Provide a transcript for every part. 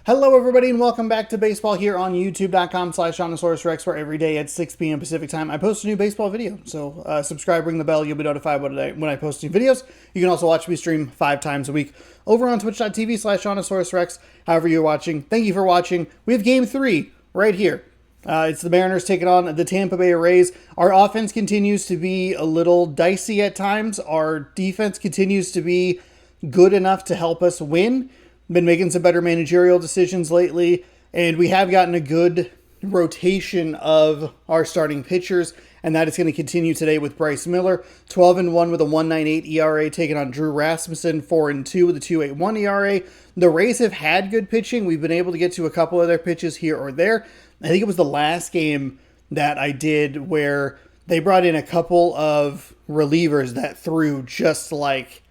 Hello, everybody, and welcome back to baseball here on youtube.com/ShaunosaurusRex, where every day at 6 p.m. Pacific time I post a new baseball video. So subscribe, ring the bell, you'll be notified when I post new videos. You can also watch me stream 5 times a week over on twitch.tv/ShaunosaurusRex. However you're watching, thank you for watching. We have Game 3 right here. It's the Mariners taking on the Tampa Bay Rays. Our offense continues to be a little dicey at times. Our defense continues to be good enough to help us win. Been making some better managerial decisions lately, and we have gotten a good rotation of our starting pitchers, and that is going to continue today with Bryce Miller, 12-1 with a 1.98 ERA, taking on Drew Rasmussen, 4-2 with a 2.81 ERA. The Rays have had good pitching. We've been able to get to a couple of their pitches here or there. I think it was the last game that I did where they brought in a couple of relievers that threw just like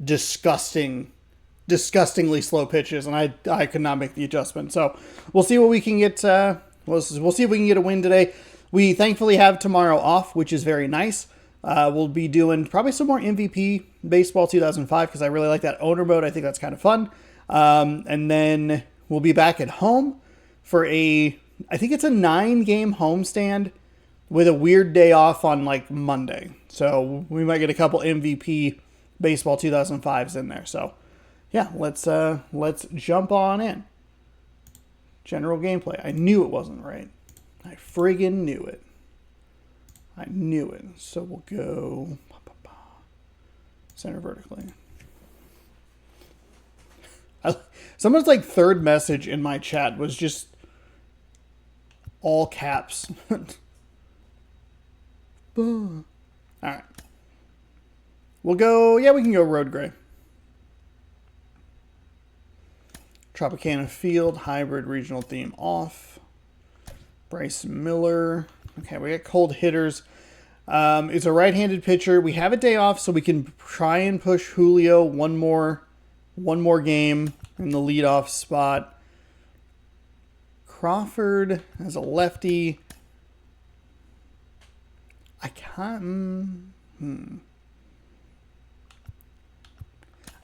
disgustingly slow pitches, and I could not make the adjustment. So we'll see what we can get. We'll see if we can get a win today. We thankfully have tomorrow off, which is very nice. We'll be doing probably some more MVP Baseball 2005 because I really like that owner mode. I think that's kind of fun. And then we'll be back at home for I think it's a 9-game homestand with a weird day off on like Monday. So we might get a couple MVP Baseball 2005s in there. So yeah, let's jump on in. General gameplay. I knew it wasn't right. I friggin' knew it. I knew it. So we'll go center vertically. Someone's like third message in my chat was just all caps. All right. We'll go, yeah, we can go road gray. Tropicana Field, hybrid regional theme off. Bryce Miller. Okay, we got cold hitters. It's a right-handed pitcher. We have a day off, so we can try and push Julio one more game in the leadoff spot. Crawford as a lefty. I can't. I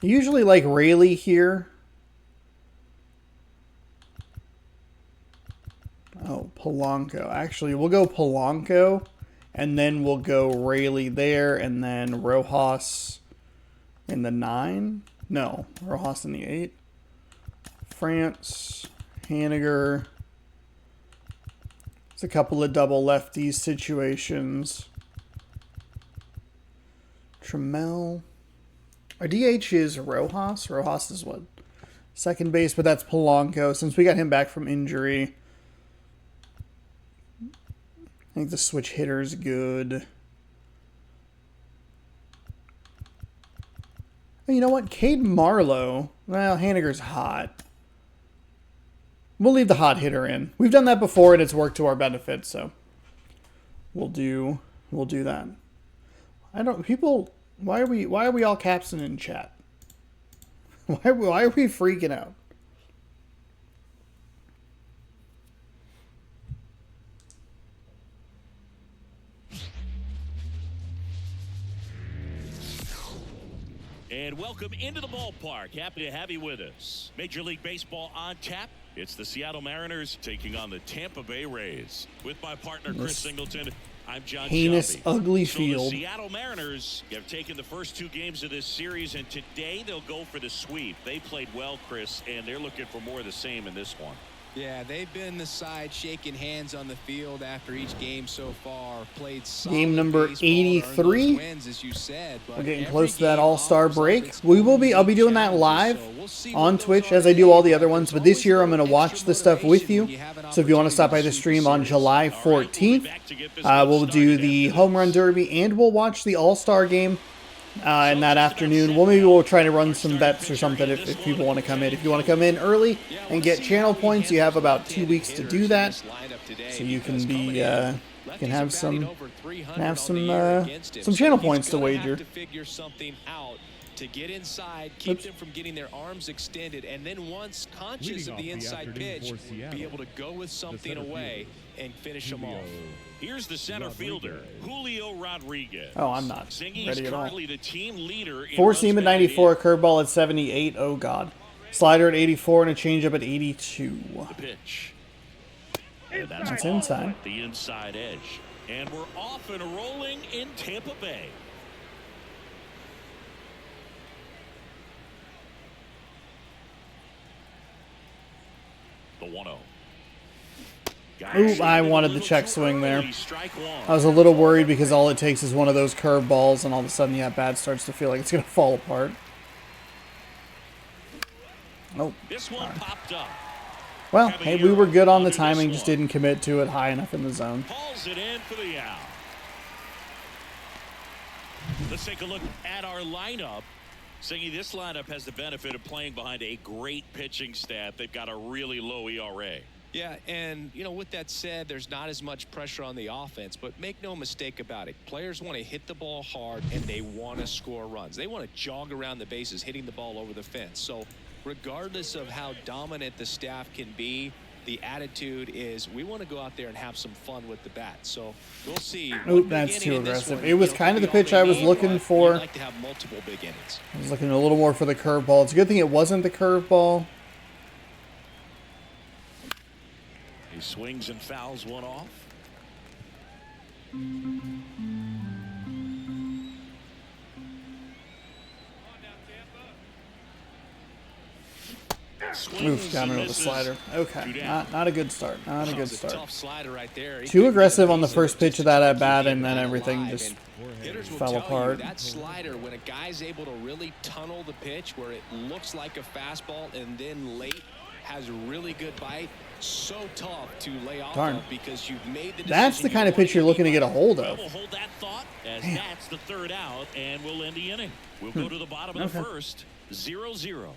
usually like Rayleigh here. Oh, Polanco. Actually, we'll go Polanco, and then we'll go Rayleigh there, and then Rojas in the 9. No, Rojas in the 8. France, Haniger. It's a couple of double lefties situations. Trammell. Our DH is Rojas. Rojas is what? Second base, but that's Polanco. Since we got him back from injury, I think the switch hitter's good. And you know what? Cade Marlowe. Well, Haniger's hot. We'll leave the hot hitter in. We've done that before, and it's worked to our benefit, so we'll do that. I don't. People. Why are we all capsing in chat? Why are we freaking out? And welcome into the ballpark. Happy to have you with us. Major League Baseball on tap. It's the Seattle Mariners taking on the Tampa Bay Rays. With my partner, Chris Singleton, I'm John Heinous, Shelby. ugly so field. The Seattle Mariners have taken the first 2 games of this series, and today they'll go for the sweep. They played well, Chris, and they're looking for more of the same in this one. Yeah, they've been the side shaking hands on the field after each game so far. Played solid game number 83. Wins, as you said, we're getting close to that All-Star break. I'll be doing that live on Twitch as I do all the other ones. But this year I'm going to watch the stuff with you. So if you want to stop by the stream on July 14th, we'll do the Home Run Derby and we'll watch the All-Star game. In that afternoon. Maybe we'll try to run some bets or something if people want to come in. If you want to come in early and get channel points, you have about 2 weeks to do that. So you can be can have some channel points to wager. To get inside, keep them from getting their arms extended, and then once conscious of the inside pitch, be able to go with something away and finish them off. Here's the center fielder, Julio Rodriguez. Oh, I'm not ready at all. The team leader in Four seam at 94, curveball at 78. Oh, God. Slider at 84 and a changeup at 82. The pitch. And That's inside. The inside edge. And we're off and rolling in Tampa Bay. The 1-0. Ooh, I wanted the check swing there. I was a little worried because all it takes is one of those curve balls, and all of a sudden the at-bat starts to feel like it's going to fall apart. Oh. This one popped up. Well, hey, we were good on the timing, just didn't commit to it high enough in the zone. Pulls it in for the out. Let's take a look at our lineup. Singy, this lineup has the benefit of playing behind a great pitching staff. They've got a really low ERA. Yeah, and, you know, with that said, there's not as much pressure on the offense, but make no mistake about it. Players want to hit the ball hard, and they want to score runs. They want to jog around the bases, hitting the ball over the fence. So regardless of how dominant the staff can be, the attitude is we want to go out there and have some fun with the bat. So we'll see. Oh, that's too aggressive. It was kind of the pitch I was looking for. Like to have multiple big innings. I was looking a little more for the curveball. It's a good thing it wasn't the curveball. He swings and fouls one off. Oof, got me with a slider. Okay, not a good start. Not a good start. Tough slider right there. Too aggressive on the first pitch of that at bat, and then everything just fell apart. That slider, when a guy's able to really tunnel the pitch where it looks like a fastball and then late has a really good bite, so tough to lay off of because you've made the decision. That's the kind of pitch you're looking to get a hold of. We'll hold that thought as that's the third out, and we'll end the inning. We'll go to the bottom of the first, 0-0.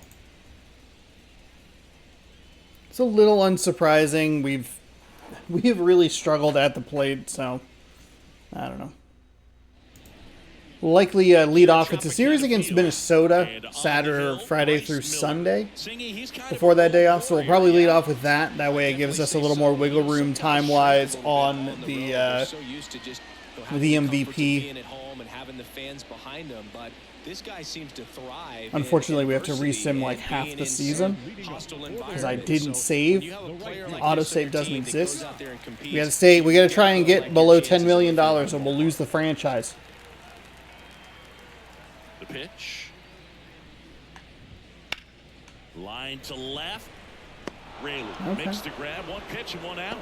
It's a little unsurprising. We've really struggled at the plate, so I don't know. Likely lead off. It's a series against Minnesota, Saturday, Friday through Sunday before that day off. So we'll probably lead off with that. That way it gives us a little more wiggle room time-wise on the MVP. This guy seems to thrive. Unfortunately, we have to resim like half the season because I didn't save. Autosave doesn't exist. We got to stay. We got to try and get below $10 million, or we'll lose the franchise. The pitch. Line to left. Rayleigh makes the grab. One pitch and one out.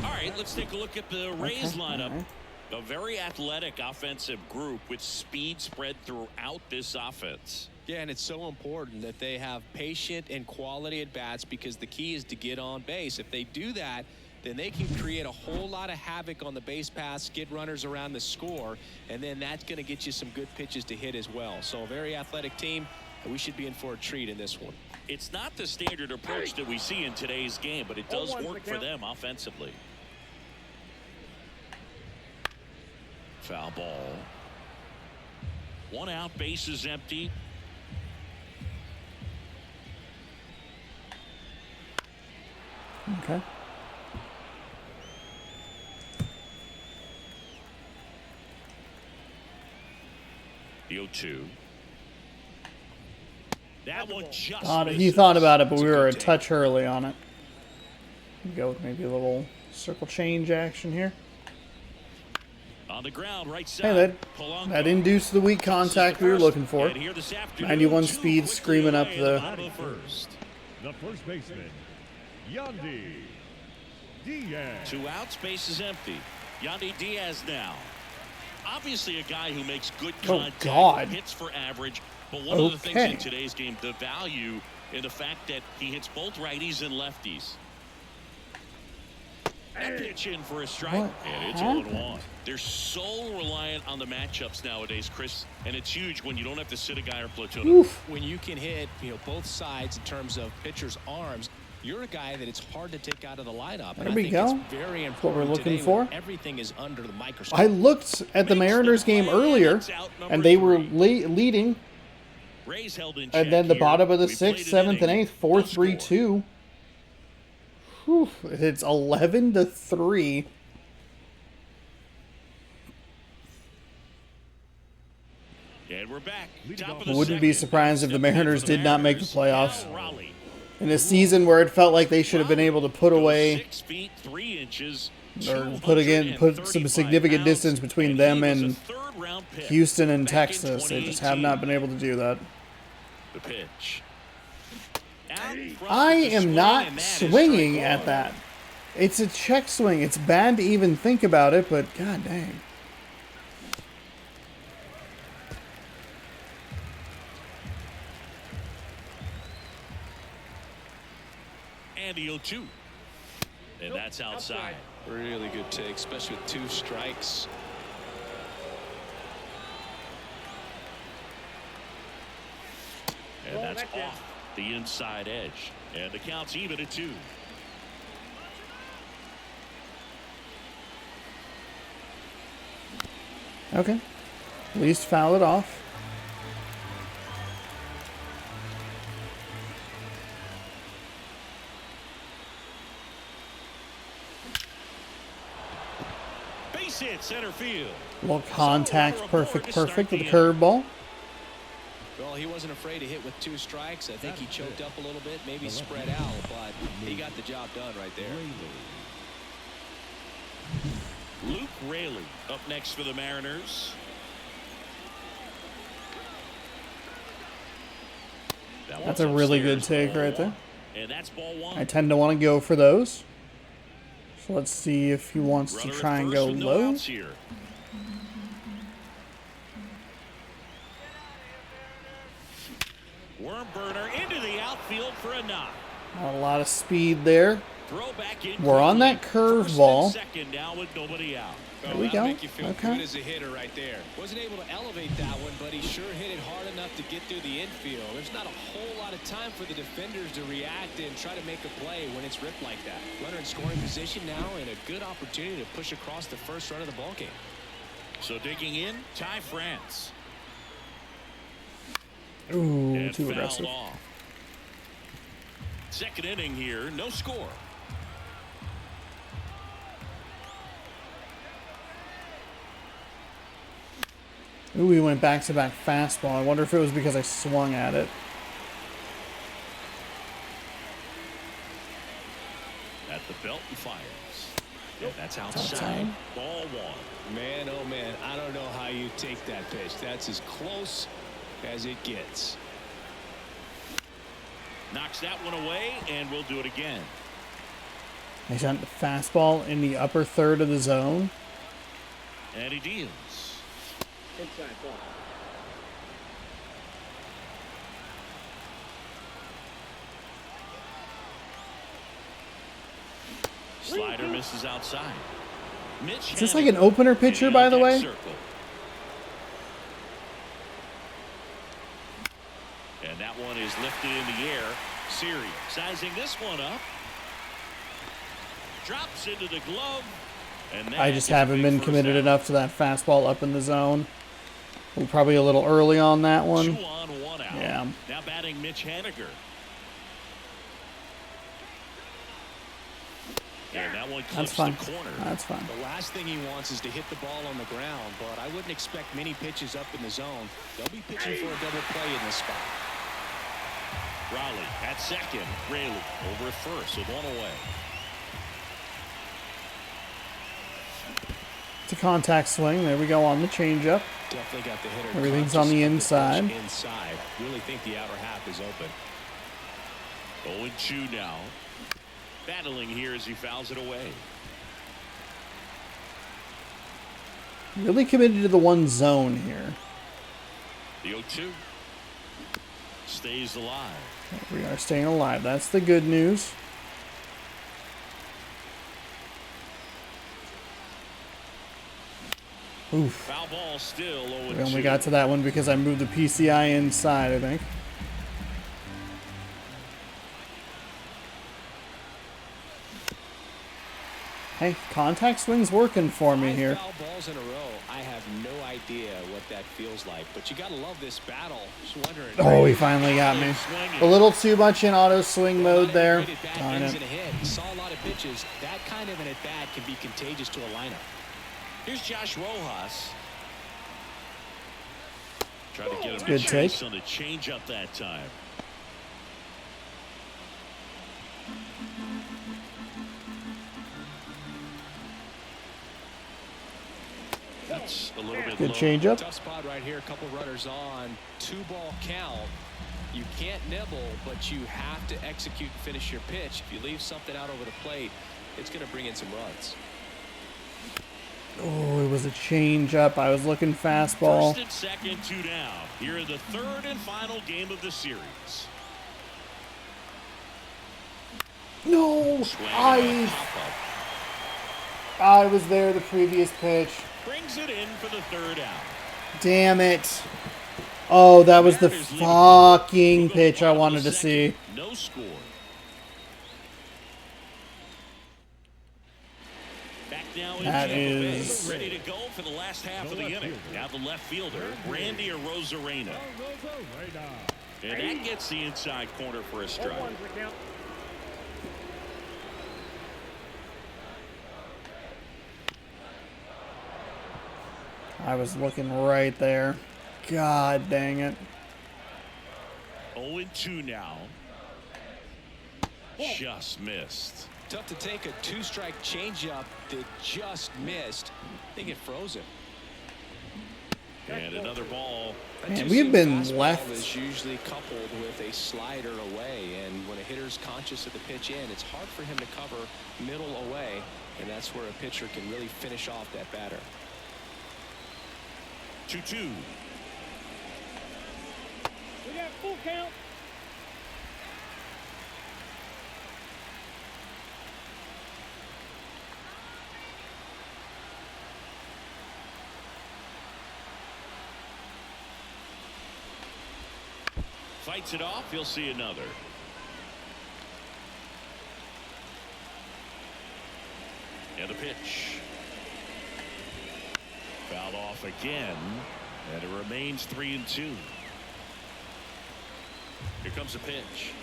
All right, let's take a look at the Rays lineup. A very athletic offensive group with speed spread throughout this offense. Yeah, and it's so important that they have patient and quality at bats because the key is to get on base. If they do that, then they can create a whole lot of havoc on the base paths, get runners around the score, and then that's going to get you some good pitches to hit as well. So a very athletic team. We should be in for a treat in this one. It's not the standard approach that we see in today's game, but it does work for them offensively. Foul ball. One out, base is empty. Okay. The 0-2. That one just he thought about it, but we were a touch early on it. Go with maybe a little circle change action here. On the ground, right side. Hey, that induced the weak contact we were looking for. 91 speed screaming up the first. The first baseman, Yandy Diaz. 2 outs, base is empty. Yandy Diaz now. Obviously a guy who makes good contact, hits for average, but one of the things in today's game, the value in the fact that he hits both righties and lefties. That pitch in for a strike, and it's 0-1. They're so reliant on the matchups nowadays, Chris, and it's huge when you don't have to sit a guy or platoon. When you can hit, both sides in terms of pitchers' arms, you're a guy that it's hard to take out of the lineup. There we go. It's very important. That's what we're looking for. Everything is under the microscope. I looked at the Mariners game earlier, and they were leading. And then the bottom of the 6th, 7th, and 8th, 4-3-2. It's And we're back. Top of I the wouldn't be second. surprised if the Mariners did not make the playoffs. Cal Raleigh. In a season where it felt like they should have been able to put away 6 feet 3 inches, or put some significant distance between them and Houston and Texas. They just have not been able to do that. The pitch. I am not swinging at that. It's a check swing. It's bad to even think about it, but god dang. And the 0-2. And that's outside. Really good take, especially with 2 strikes. And that's off the inside edge. And the count's even at 2. Okay. At least foul it off. Base hit center field. Well, contact, perfect with the curveball. Well, he wasn't afraid to hit with 2 strikes. I think he choked up a little bit, maybe spread out, but he got the job done right there. Luke Raley up next for the Mariners. That's a really good take right there. And that's ball 1. I tend to want to go for those. So let's see if he wants to try and go low. Worm burner into the outfield for a knock. Not a lot of speed there. Throw back in. We're on that curveball. Second now with nobody out. There we go. Make you feel Okay. good as a hitter right there. Wasn't able to elevate that one, but he sure hit it hard enough to get through the infield. There's not a whole lot of time for the defenders to react and try to make a play when it's ripped like that. Runner in scoring position now and a good opportunity to push across the first run of the ball game. So digging in, Ty France. Ooh, And too fouled aggressive. off. Second inning here, no score. Ooh, we went back-to-back fastball. I wonder if it was because I swung at it. At the belt and fires. And that's outside. Outside. Ball 1. Man, oh man, I don't know how you take that pitch. That's as close as it gets. Knocks that one away, and we'll do it again. I sent the fastball in the upper third of the zone. And he deals. Inside ball. Slider misses outside. Mitch Is this like an opener pitcher, by the way? circle. And that one is lifted in the air. Siri sizing this one up. Drops into the glove. And I just that is a haven't big been first committed out. enough to that fastball up in the zone. We're probably a little early on that 2 one. on, 1 out. Yeah. Now batting Mitch Haniger. And that one That's clips fine. the corner. That's fine. The last thing he wants is to hit the ball on the ground, but I wouldn't expect many pitches up in the zone. They'll be pitching for a double play in this spot. Raleigh at second. Raley over at first with 1 away. It's a contact swing. There we go on the changeup. Definitely got the hitter. Everything's on the conscious of inside. pitch inside. Really think the outer half is open. 0-2 now. Battling here as he fouls it away. Really committed to the one zone here. The 0-2 stays alive. We are staying alive. That's the good news. Oof. Foul ball still 0-2. We only got to that one because I moved the PCI inside, I think. Hey, contact swing's working for me 5 here. foul balls in a row. I have no idea what that feels like, but you got to love this battle. Just wondering. Oh, he finally got me. A little too much in auto swing mode there. Darn it. Saw a lot of pitches. That kind of an at bat can be contagious to a lineup. Here's Josh Rojas. Try to get him Good to take. chase on the changeup that time. That's a little bit Good low. changeup. Tough spot right here. A couple runners on. 2-ball count. You can't nibble, but you have to execute and finish your pitch. If you leave something out over the plate, it's going to bring in some runs. Oh, it was a change up. I was looking fastball. First and second, 2 down. Here in the third and final game of the series. No, Swing and a pop-up. I was there the previous pitch. Brings it in for the third out. Damn it. Oh, that was the fucking pitch I wanted to see. No score. Back now in That Tampa Bay, is- ready to go for the last half of the inning. Now the left fielder, Randy Arozarena. And that gets the inside corner for a strike. I was looking right there. God dang it. 0-2 now. Just missed. Tough to take a 2-strike changeup that just missed. I think it froze him. And another ball. Man, we've been Fastball left. is usually coupled with a slider away, and when a hitter's conscious of the pitch in, it's hard for him to cover middle away, and that's where a pitcher can really finish off that batter. 2-2. We got full count. Fights it off. He'll see another. And a pitch. Fouled off again. And it remains 3-2. Here comes a pitch.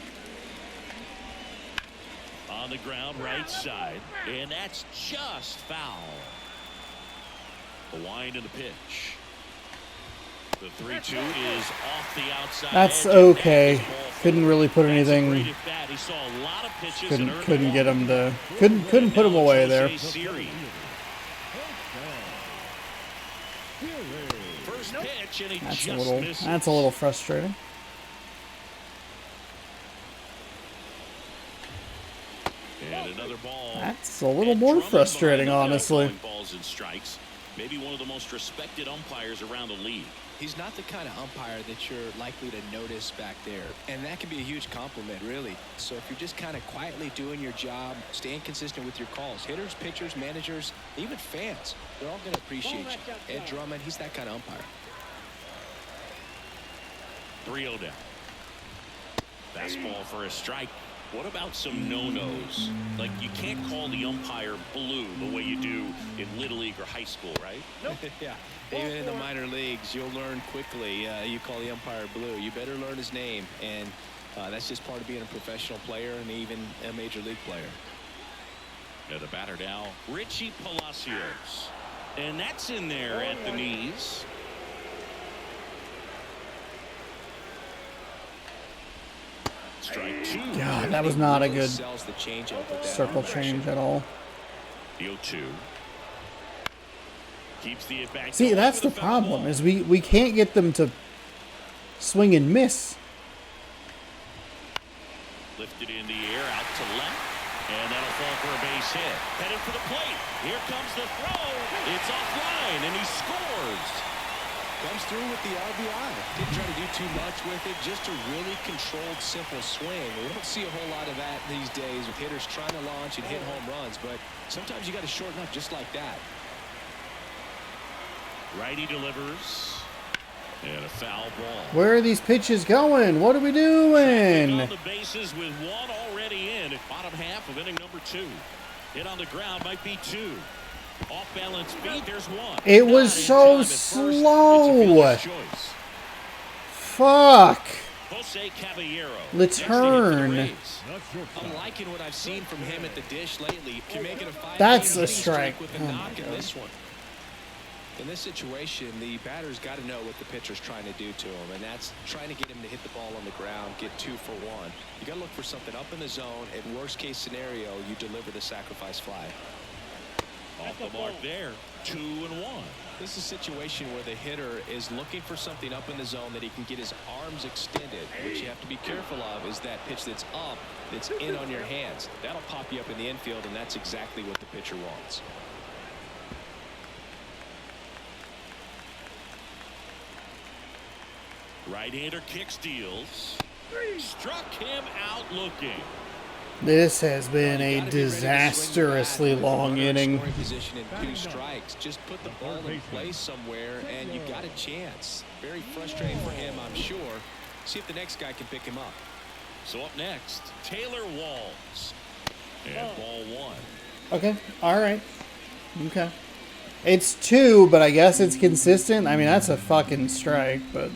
On the ground, right side. And that's just foul. The wind and the pitch. The 3-2 is off the outside. That's edge. okay. Couldn't really put That's a anything. great at bat. He saw a lot of pitches and earned Couldn't them get all. him to. Couldn't put him away there. Siri. First pitch and he That's just a little. misses. That's a little frustrating. And another ball. That's a little And more Drummond frustrating, behind the net honestly. calling balls and strikes. Maybe one of the most respected umpires around the league. He's not the kind of umpire that you're likely to notice back there, and that can be a huge compliment, really. So if you're just kind of quietly doing your job, staying consistent with your calls, hitters, pitchers, managers, even fans, they're all going to appreciate you. Ed Drummond, he's that kind of umpire. 3-0 down. Fastball for a strike. What about some no-nos? Like, you can't call the umpire blue the way you do in Little League or high school, right? Yeah, even in the minor leagues, you'll learn quickly. You call the umpire blue. You better learn his name, and that's just part of being a professional player and even a major league player. Now the batter now, Richie Palacios. And that's in there at the knees. Strike 2. God, that was not a good Sells the changeup with that circle arm change action. at all. The 0-2. Keeps the at bat. See, going that's for the foul problem, ball. is we can't get them to swing and miss. Lifted in the air, out to left. And that'll fall for a base hit. Headed for the plate. Here comes the throw. It's offline, and he scores. Comes through with the RBI. Didn't try to do too much with it. Just a really controlled, simple swing. We don't see a whole lot of that these days with hitters trying to launch and hit home runs. But sometimes you got to shorten up just like that. Righty delivers. And a foul ball. Where are these pitches going? What are we On doing? the bases with one already in at bottom half of inning number 2. Hit on the ground might be 2. Off balance feet, there's 1. It was Not in so time at first. slow. It's a fielder's choice. Fuck. Jose Caballero. The next to hit for the turn. Rays. I'm liking what I've seen from him at the dish lately. Can make it a 5-game That's a hitting strike. streak with a Oh my knock in God. this one. In this situation, the batter's got to know what the pitcher's trying to do to him, and that's trying to get him to hit the ball on the ground, get 2 for 1. You got to look for something up in the zone. In worst case scenario, you deliver the sacrifice fly. Off the mark there. 2-1. This is a situation where the hitter is looking for something up in the zone that he can get his arms extended. What you have to be careful of is that pitch that's up, that's in on your hands. That'll pop you up in the infield, and that's exactly what the pitcher wants. Right-hander kick steals. Struck him out looking. This has been a disastrously long inning. Position in 2 strikes. Just put the ball in place somewhere, and you got a chance. Very frustrating for him, I'm sure. See if the next guy can pick him up. So up next, Taylor Walls. And ball 1. Okay. All right. Okay. It's 2, but I guess it's consistent. I mean, that's a fucking strike, but...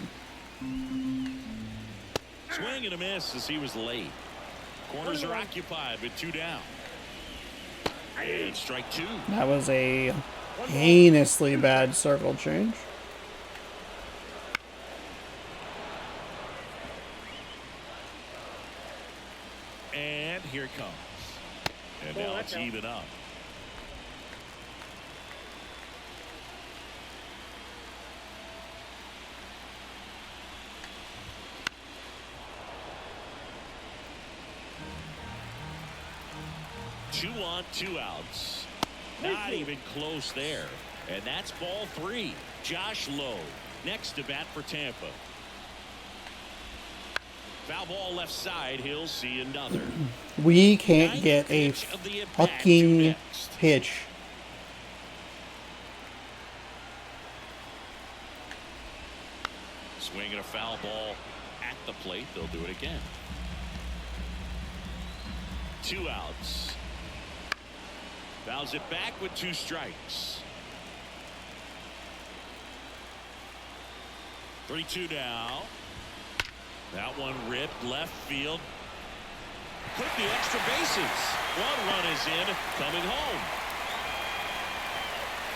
Swing and a miss as he was late. Corners are occupied with 2 down. And strike 2. That was a heinously bad circle change. And here it comes. And now it's even up. Two on, 2 outs. Not even close there. And that's ball 3. Josh Lowe next to bat for Tampa. Foul ball left side. He'll see another. We can't get a fucking pitch. Swinging a foul ball at the plate. They'll do it again. 2 outs. Fouls it back with 2 strikes. 3-2 now. That one ripped left field. Took the extra bases. 1 run is in, coming home.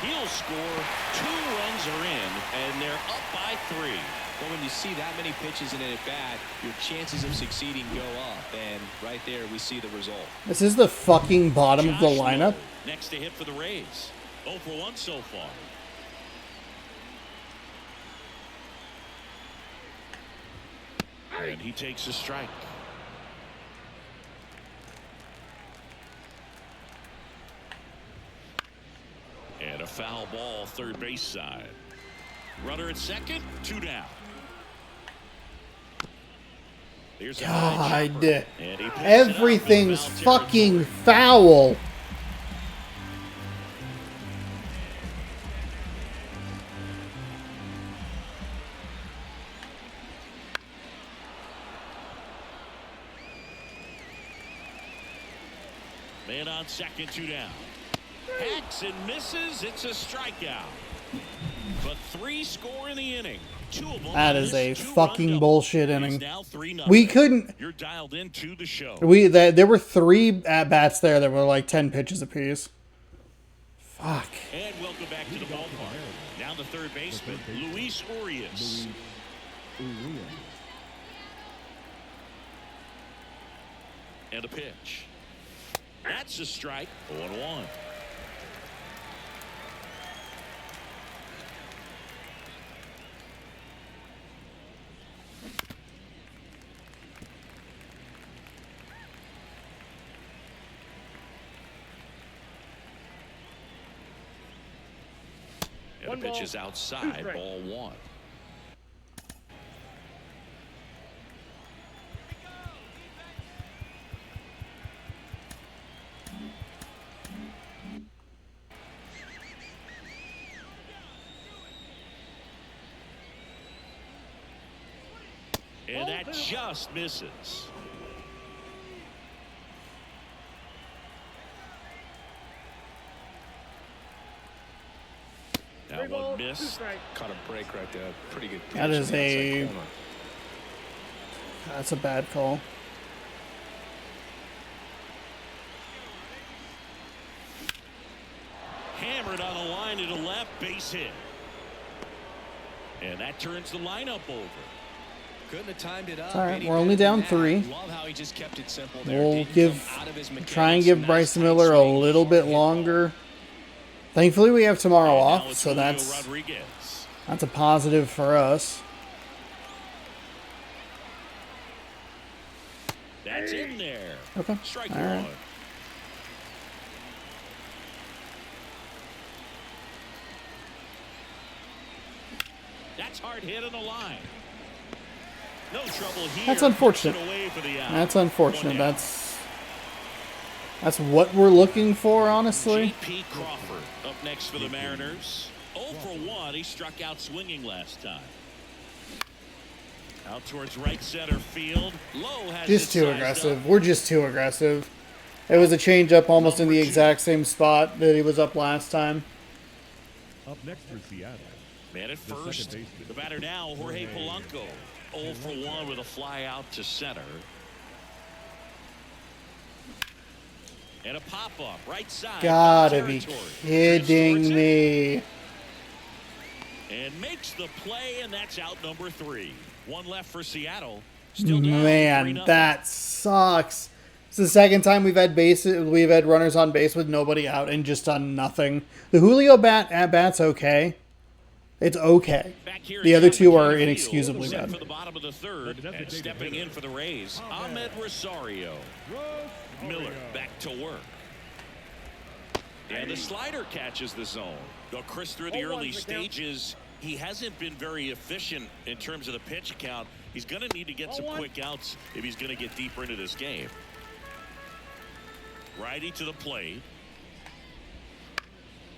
He'll score. 2 runs are in, and they're up by 3. Well, when you see that many pitches in an at-bat, your chances of succeeding go up. And right there, we see the result. This is the fucking bottom of the Josh lineup. Lowe, next to hit for the Rays. 0 for 1 so far. And he takes a strike. And a foul ball, third base side. Runner at second, 2 down. There's God, everything's fucking foul. Man on second, 2 down. Hacks and misses. It's a strikeout. But 3 score in the inning. 2 of them. That is a fucking bullshit inning. Now 3-0. We couldn't. You're dialed into the show. There were 3 at bats there that were like 10 pitches apiece. Fuck. And welcome back to the ballpark. Now the third baseman, Luis Urias. And a pitch. That's a strike. 0-1. And the pitch is outside, ball 1. And that just misses. That one missed. Caught a break right there. Pretty good pitch. That is that's a bad call. Hammered on a line to the left, base hit. And that turns the lineup over. Couldn't have timed it up. All right, any we're only better down than 3. that. Love how he just kept it simple there. We'll Didn't come out of his try and mechanics. give Nice Bryson tight Miller a swing, little bit hard hit ball. longer. Thankfully, we have tomorrow And now off, it's so Julio that's Rodriguez. a positive for us. That's in there. Okay. Strike All right. one. That's hard hit on the line. No trouble here. That's unfortunate. Puts it away for the out. That's unfortunate. One down. That's what we're looking for, honestly. J.P. Crawford up next for the Mariners. 0 for 1. He struck out swinging last time. Out towards right center field. Low has Just it too sized aggressive. up. We're just too aggressive. It was a changeup almost in the exact same spot that he was up last time. Up next for Seattle. Man at The first. second baseman. The batter now, Jorge Polanco. 0 for 1 with a fly out to center. And a pop-up right side. Gotta foul be territory. kidding Restores it me. And makes the play, and that's out number 3. One left for Seattle. Still down Man, 3-0. that sucks. It's the second time we've had runners on base with nobody out and just done nothing. The Julio at bat's okay. It's okay. Back here The at other two Tampa are Field, inexcusably set bad. for the bottom of the third, and stepping in for the Rays, Ahmed Rosario. Miller back to work. And the slider catches the zone. Though Chris, through the early stages, he hasn't been very efficient in terms of the pitch count. He's going to need to get some quick outs if he's going to get deeper into this game. Righty to the plate.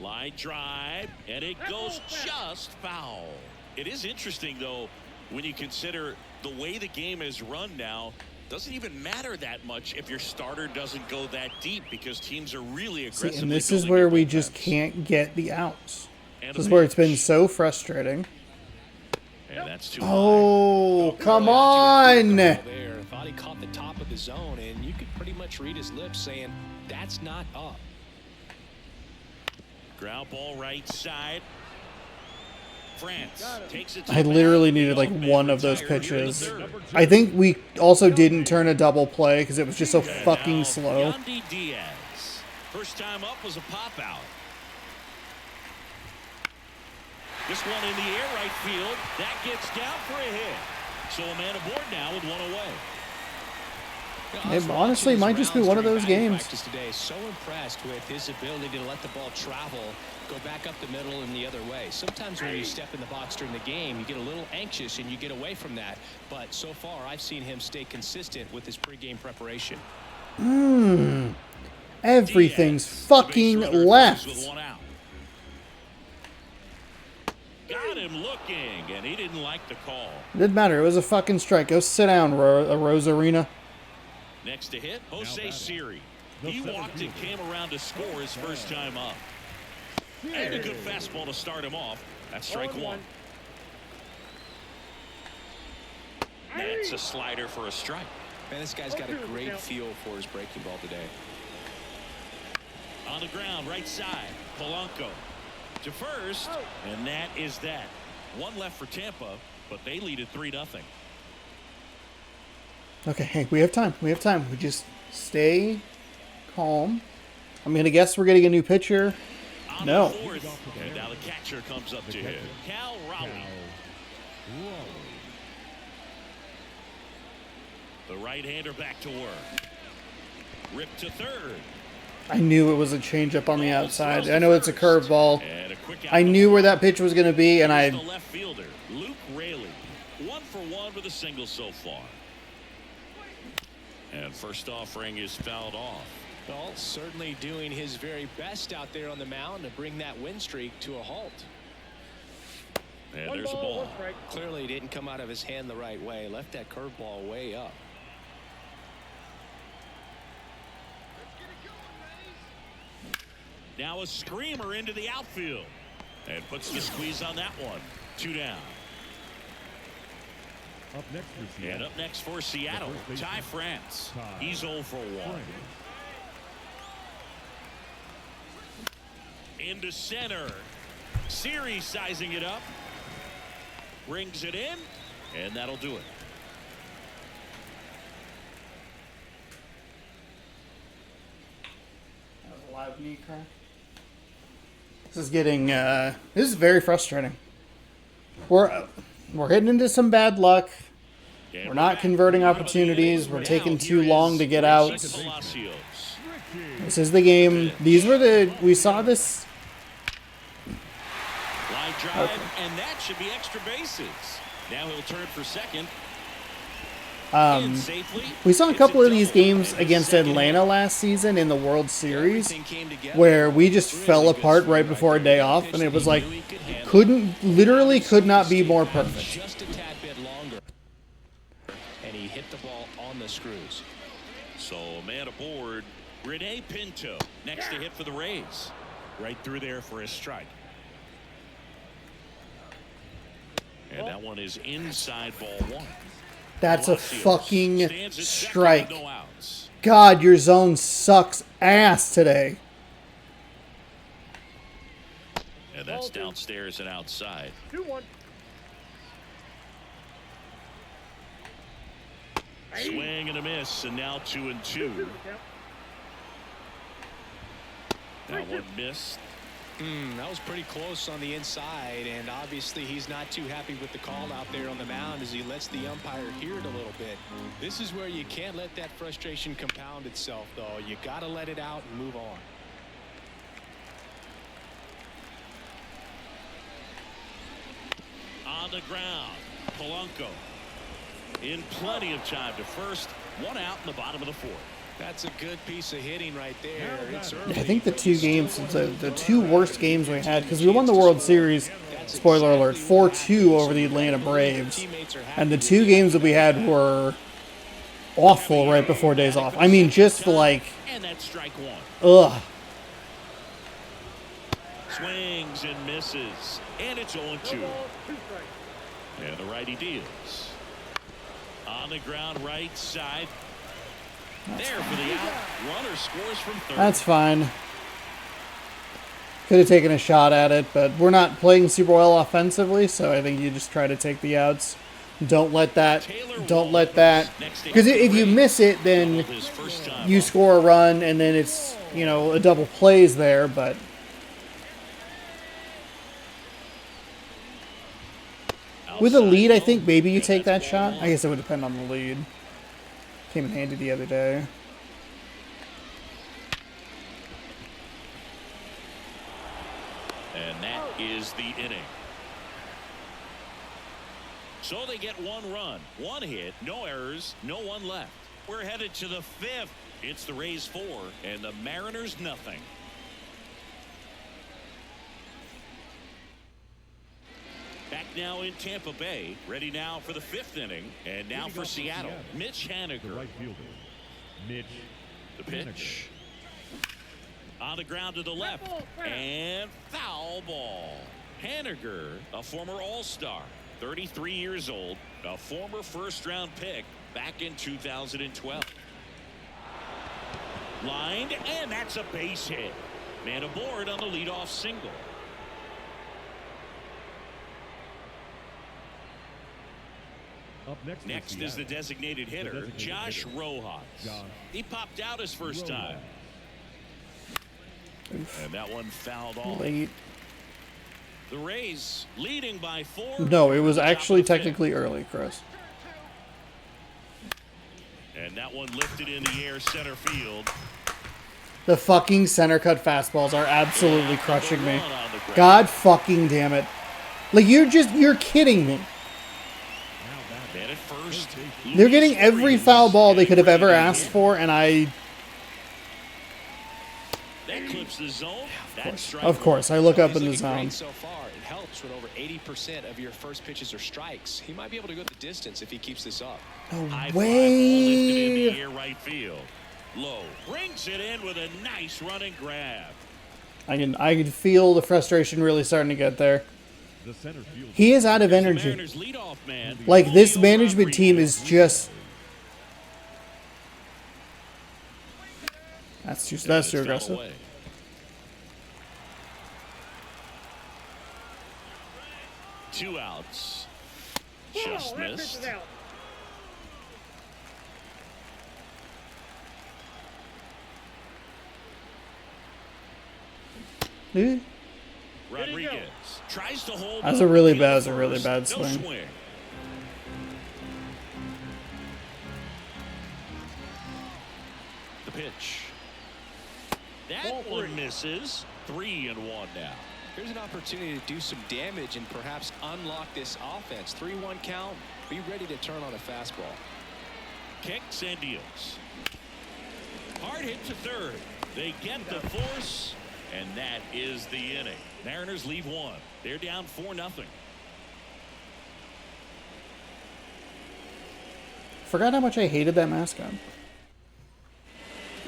Line drive, and it goes just foul. It is interesting, though, when you consider the way the game is run now. Doesn't even matter that much if your starter doesn't go that deep because teams are really aggressive. See, and this is where we just can't get the outs. And This is where it's been so frustrating. And that's too Oh, come on! There, thought he caught the top of the zone, and you could pretty much read his lips saying, "That's not up." Ground ball right side. France takes it to I the literally bat. needed like Man one of those retired here in the pitches. third. I think we also didn't turn a double play because it was just so And fucking now, slow. Yandy Diaz. First time up was a pop out. This one in the air right field. That gets down for a hit. So a man aboard now with one away. It honestly might just be one of those games. Today, so impressed with his ability to let the ball travel, go back up the middle and the other way. Sometimes when you step in the box during the game, you get a little anxious and you get away from that. But so far, I've seen him stay consistent with his pregame preparation. Everything's Diaz, the fucking base runner, left. with one out. Got him looking, and he didn't like the call. Didn't matter. It was a fucking strike. Go sit down, Rosarina. Next to hit, Jose Siri. He walked and came around to score his first time up. And a good fastball to start him off. That's strike one. That's a slider for a strike. Man, this guy's got a great feel for his breaking ball today. On the ground, right side, Polanco to first, and that is that. One left for Tampa, but they lead at 3-0. Okay, hey, we have time. We have time. We just stay calm. I'm going to guess we're getting a new pitcher. On No. the fourth, and now the catcher comes up to him. Cal Raleigh. The right-hander back to work. Ripped to third. I knew it was a changeup on the outside. I know it's a curveball. And a quick out I the knew where ball. that pitch was going to be, and Here's I... the left fielder, Luke Raley. 1 for 1 with a single so far. And first offering is fouled off. Well, certainly doing his very best out there on the mound to bring that win streak to a halt. And One there's a ball, ball. one strike. Clearly didn't come out of his hand the right way. Left that curveball way up. Now a screamer into the outfield. And puts the squeeze on that one. 2 down. Up next for And Seattle. up next for Seattle, The first Ty baseman, France. Ty He's 0 for 1. France. Into center. Siri sizing it up. brings it in, and that'll do it. That was a loud knee crack. This is getting, this is very frustrating. We're hitting into some bad luck. We're not converting opportunities. We're taking too long to get outs. This is the game. These were we saw this. Line drive, and that should be extra bases. Now he'll turn for second. We saw a couple of these games against Atlanta last season in the World Series where we just fell apart right before a day off, and it was like, literally could not be more perfect. Just a tad bit longer. And he hit the ball on the screws. So a man aboard, Rene Pinto, next to hit for the Rays. Right through there for a strike. And that one is inside ball one. That's a fucking strike. God, your zone sucks ass today. And that's downstairs and outside. 2-1. Swing and a miss, and now 2-2. That one missed. That was pretty close on the inside, and obviously he's not too happy with the call out there on the mound as he lets the umpire hear it a little bit. This is where you can't let that frustration compound itself, though. You got to let it out and move on. On the ground, Polanco in plenty of time to first. One out in the bottom of the fourth. That's a good piece of hitting right there. It's early. I think the two worst games we had, because we won the World Series, spoiler alert, 4-2 over the Atlanta Braves, and the two games that we had were awful right before days off. I mean, just like, And that's strike one. ugh. Swings and misses, and it's 0-2. And the righty deals. On the ground, right side. There for the out. Runner scores from third. That's fine. Could have taken a shot at it, but we're not playing super well offensively, so I think you just try to take the outs. Don't let that. Because if you miss it, then you score a run, and then it's, a double plays there, but... With a lead, I think maybe you take that shot. I guess it would depend on the lead. Came in handy the other day. And that is the inning. So they get one run, one hit, no errors, no one left. We're headed to the fifth. It's the Rays 4 and the Mariners nothing. Back now in Tampa Bay, ready now for the fifth inning, and now for Seattle, Mitch The Haniger. right fielder, Mitch. The pitch. On the ground to the left, and foul ball. Haniger, a former All-Star, 33 years old, a former first-round pick back in 2012. Lined, and that's a base hit. Man aboard on the leadoff single. Up next, Next is the designated hitter, Josh Rojas. He popped out his first time. And that one fouled off. Late. The Rays leading by 4. No, it was actually technically early, Chris. And that one lifted in the air center field. The fucking center cut fastballs are absolutely crushing me. God fucking damn it. Like, you're kidding me. Man at first. They're getting every foul ball they could have ever asked for, and That clips the zone. of course, I look up in the zone. So far, it helps when over 80% of your first pitches are strikes. He might be able to go the distance if he keeps this up. No High fly ball lifted in the way. air right field. Low brings it in with a nice running grab. I can feel the frustration really starting to get there. The center fielder. He is out of energy. Mariners leadoff man. Like, this management team is just... That's too aggressive. Two outs. Just That pitch missed. is out. Eh, Rodriguez tries to hold. That's up. a really Field bad- that's a really first. bad No swing. The pitch. That Ball one three. misses. 3-1 now. Here's an opportunity to do some damage and perhaps unlock this offense. 3-1 count. Be ready to turn on a fastball. Kicks and deals. Hard hit to third. They get the force, and that is the inning. Mariners leave one. They're down 4-0. Forgot how much I hated that mascot.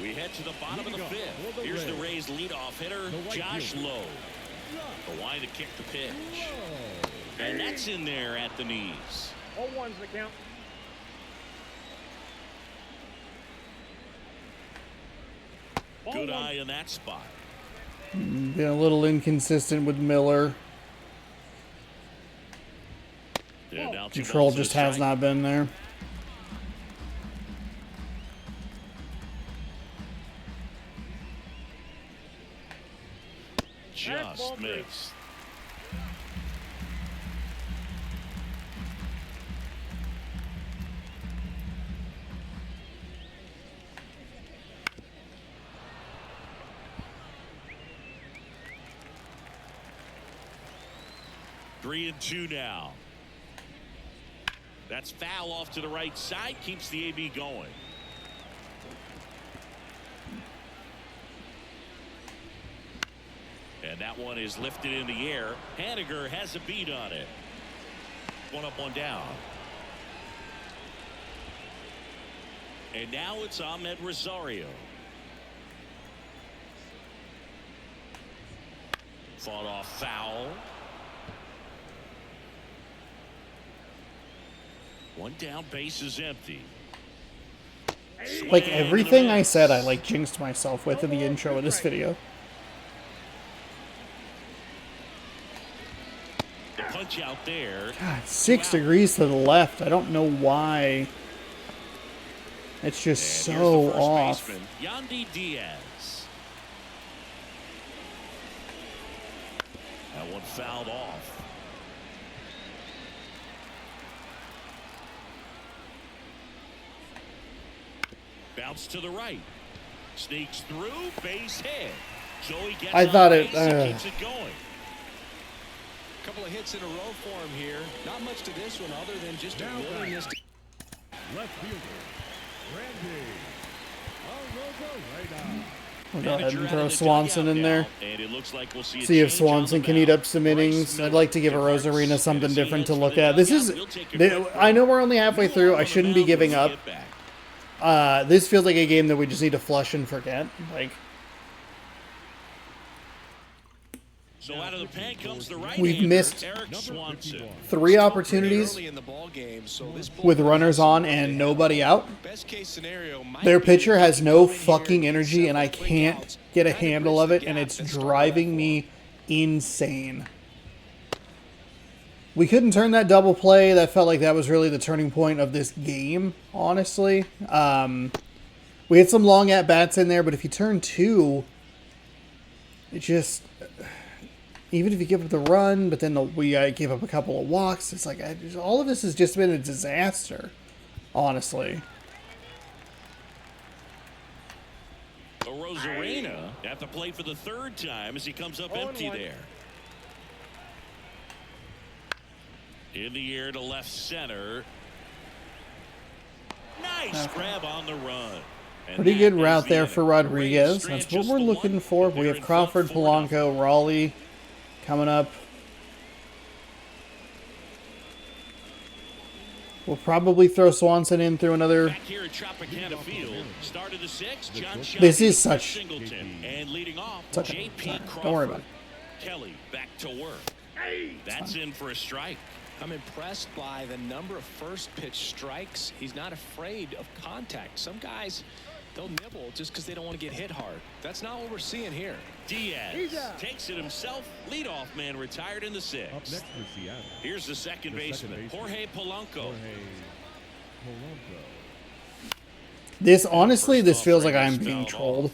We head to the bottom of the fifth. Here's the Rays leadoff hitter, Josh Lowe. The line to kick the pitch. And that's in there at the knees. 0-1's the count. Ball Good one. eye in that spot. Been a little inconsistent with Miller. And now 2 Control balls and a just has strike. not been there. Just Ball three. missed. Three and 2 now. That's foul off to the right side. Keeps the AB going. And that one is lifted in the air. Haniger has a beat on it. 1 up, 1 down. And now it's Ahmed Rosario. Fought off foul. 1 down, base is empty. Like Swing everything and a I miss. said, I like jinxed myself with in the intro of this video. The punch out there. God, 6 degrees to the left. I don't know why. It's just And here's so the first off. baseman, Yandy Diaz. That one fouled off. Bounce to the right. Sneaks through, base hit. So he gets I on thought it, base and keeps it going. Couple of hits in a row for him here. Not much to this one other than just a willingness to Left fielder, Randy Arozarena. We'll go ahead Manager and out throw of the Swanson dugout in now, there. and it looks like we'll see a See if change on the Swanson can mound. eat up some innings. Bryce I'd like to give Miller Rosarena departs. something And as he different to heads for look the at. This dugout, is, we'll take a quick I know we're only halfway break. through. I On the shouldn't be mound giving when up. we get back. This feels like a game that we just need to flush and forget. Like, So out of the pen comes the right We've missed Eric Swanson. 3 opportunities early in the ball game, so this with bullpen runners has some on work and ahead. nobody out. Best case scenario might Their be pitcher if has they no come in here fucking get energy, and I several quick can't outs, get a kind of handle bridge of the it, and gap it's and start driving that me insane. We couldn't turn that double play. That felt like that was really the turning point of this game, honestly. We had some long at-bats in there, but if you turn 2, it just... Even if you give up the run, but then we give up a couple of walks, it's like all of this has just been a disaster, honestly. Rosarena at the plate for the 3rd time as he comes up empty 0-1. there. In the air to left center. Nice grab on the run. And Pretty that good is route the there inning. for The Rodriguez. Rays That's strand what we're just the looking one, for. and We they're have in Crawford, front 4-0. Polanco, Raleigh coming up. We'll probably throw Swanson in through another. Back here at Tropicana Field, start of the 6th, John This Shelby, is such- Singleton, and leading off, It's okay. J.P. Sorry. Crawford. Don't worry about it. Kelly back to work. That's in for a strike. I'm impressed by the number of first pitch strikes. He's not afraid of contact. Some guys, They'll nibble just because they don't want to get hit hard. That's not what we're seeing here. Diaz takes it himself. Leadoff man retired in the Up sixth. next for Seattle. Here's the second baseman, Jorge Polanco. This, honestly, this First feels off, like I'm Rangers being fouled trolled. off.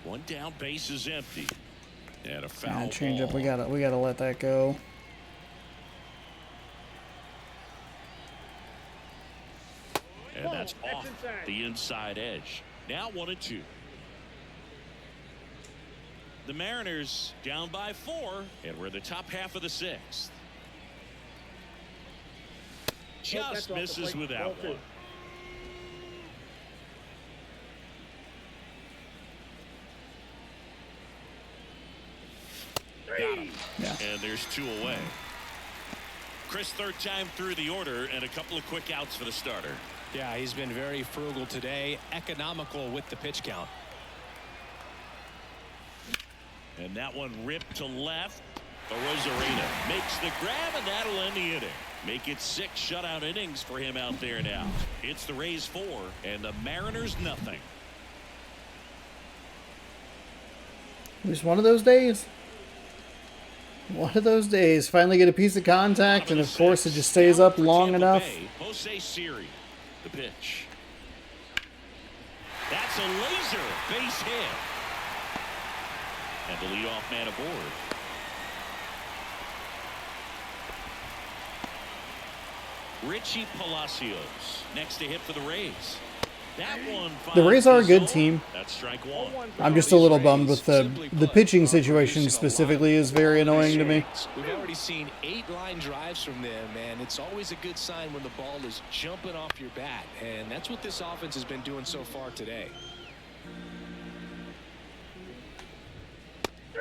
One down, base is empty. And a foul Change up. ball. We gotta let that go. And that's That's off inside. the inside edge. Now 1-2. The Mariners down by 4, and we're in the top half of the sixth. That's Just off the misses plate. with that Ball two. one. Got him. Yeah. And there's 2 away. Chris, third time through the order, and a couple of quick outs for the starter. Yeah, he's been very frugal today, economical with the pitch count. And that one ripped to left. Rosarena makes the grab, and that'll end the inning. Make it 6 shutout innings for him out there now. It's the Rays 4 and the Mariners nothing. It was one of those days. One of those days. Finally get a piece of contact, and of course it just stays up long enough. Jose Siri, the pitch. That's a laser base hit. And the leadoff man aboard. Richie Palacios next to hit for the Rays. That one. The Rays are a good finds the team. zone. That's strike 1. I'm just a little bummed with the pitching situation specifically is very annoying to me. We've already seen 8 line drives from them, and it's always a good sign when the ball is jumping off your bat, and that's what this offense has been doing so far today.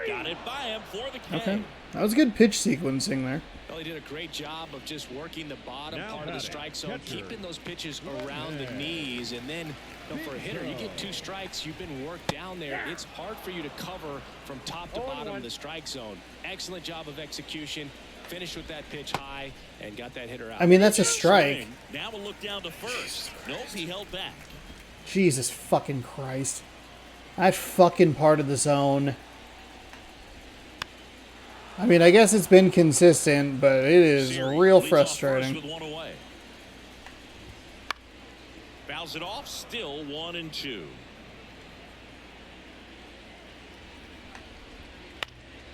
Got it by him for the K. Okay. That was a good pitch sequencing there. Well, he did a great job of just working the bottom Now part of the batting, strike zone, catcher. keeping those pitches around the knees, and then for a hitter, you get 2 strikes, you've been worked down there. It's hard for you to cover from top to bottom of the strike zone. Excellent job of execution. Finished with that pitch high and got that hitter out. I mean, that's a strike. Now we'll look down to first. Nope, he held back. Jesus fucking Christ. That fucking part of the zone. I mean, I guess it's been consistent, but it is Siri real leads off first frustrating. with 1 away. Fouls it off, still 1-2.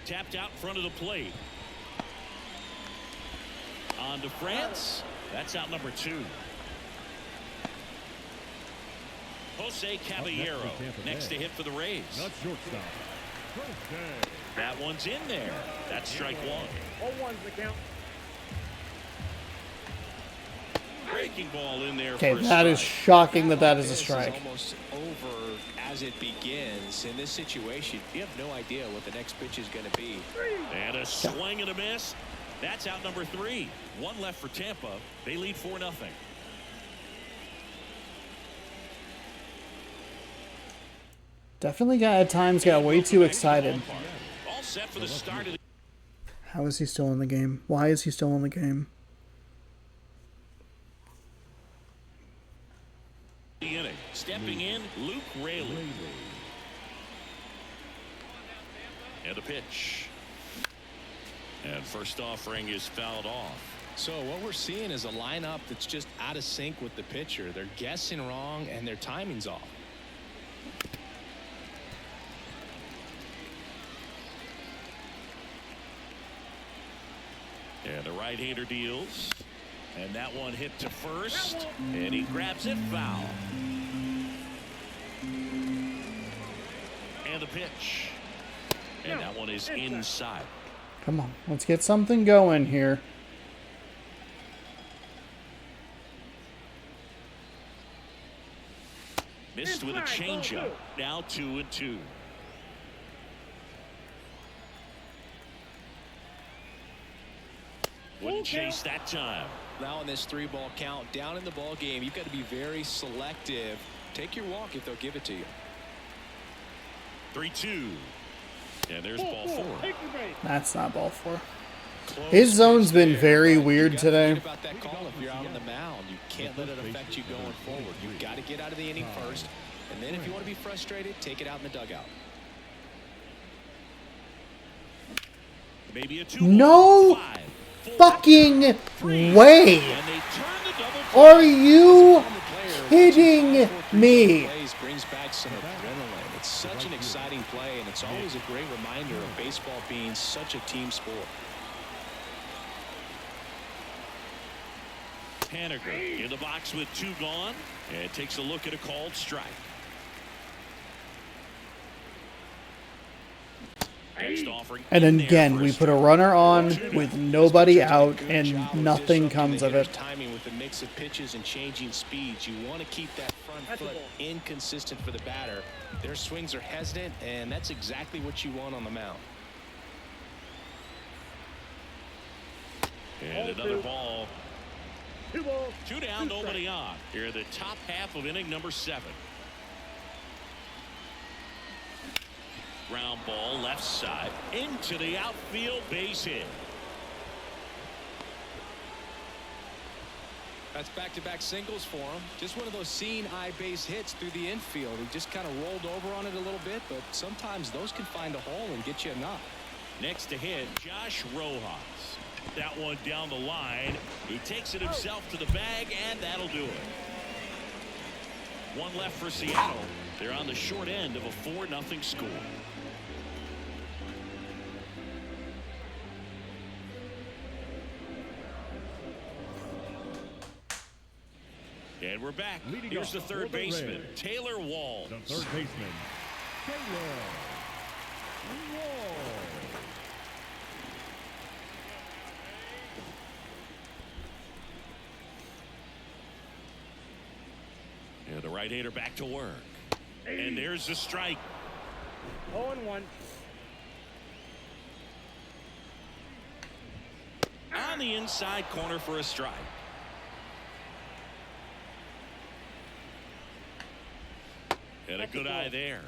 Tapped out in front of the plate. On to France. That's out number 2. Jose Caballero Tampa next to Bay. hit for the Rays. Not shortstop. Jose. That one's in there. That's strike 1. 0-1's the count. Breaking ball in there Okay, for a that is strike. shocking that that is a This strike. almost over as it begins. In this situation, you have no idea what the next pitch is going to be. And a swing and a miss. That's out number 3. 1 left for Tampa. They lead 4-0. Definitely got at times got way too excited. All set for the start of the How is he still in the game? Why is he still in the game? inning. Stepping in, Luke Raley. And a pitch. And first offering is fouled off. So what we're seeing is a lineup that's just out of sync with the pitcher. They're guessing wrong and their timing's off. And the right-hander deals. And that one hit to first. And he grabs it foul. And the pitch. And that one is inside. Come on, let's get something going here. Missed with a changeup. Now 2-2. Wouldn't chase that time. Now in this 3-ball count, down in the ball game, you've got to be very selective. Take your walk if they'll give it to you. 3-2. And there's ball 4. Take your base. That's not ball 4. close. His zone's been very weird You gotta today. think about that call if you're out on the mound. You can't let it affect you going forward. You've got to get out of the inning first, and then if you want to be frustrated, take it out in the dugout. Maybe a 2-5. No fucking way. And they turn the double play. Are you kidding me? Plays brings back some adrenaline. It's such an exciting play, and it's always a great reminder of baseball being such a team sport. Haniger in the box with 2 gone, and takes a look at a called strike. Next offering And in then there again, for we a put a strike. runner on with nobody out, Good and job of nothing disrupting comes the of hitter's it. Timing with the mix of pitches and changing speeds. You want to keep that front That's a foot ball. inconsistent for the batter. Their swings are hesitant, and that's exactly what you want on the mound. And Ball another 2. ball. 2 balls. 2 down, 2 nobody strikes. on. Here in the top half of inning number 7. Ground ball left side into the outfield, base hit. That's back-to-back singles for him. Just one of those seeing eye base hits through the infield. He just kind of rolled over on it a little bit, but sometimes those can find a hole and get you a knock. Next to hit, Josh Rojas. That one down the line. He takes it himself to the bag, and that'll do it. 1 left for Seattle. They're on the short end of a 4-0 score. And we're back. Leading Here's the off third for the baseman, Reds. Taylor Walls. The third baseman, Taylor Wall. Yeah, the right-hander back to work. And there's the strike. 0-1. On the inside corner for a strike. And a good eye there.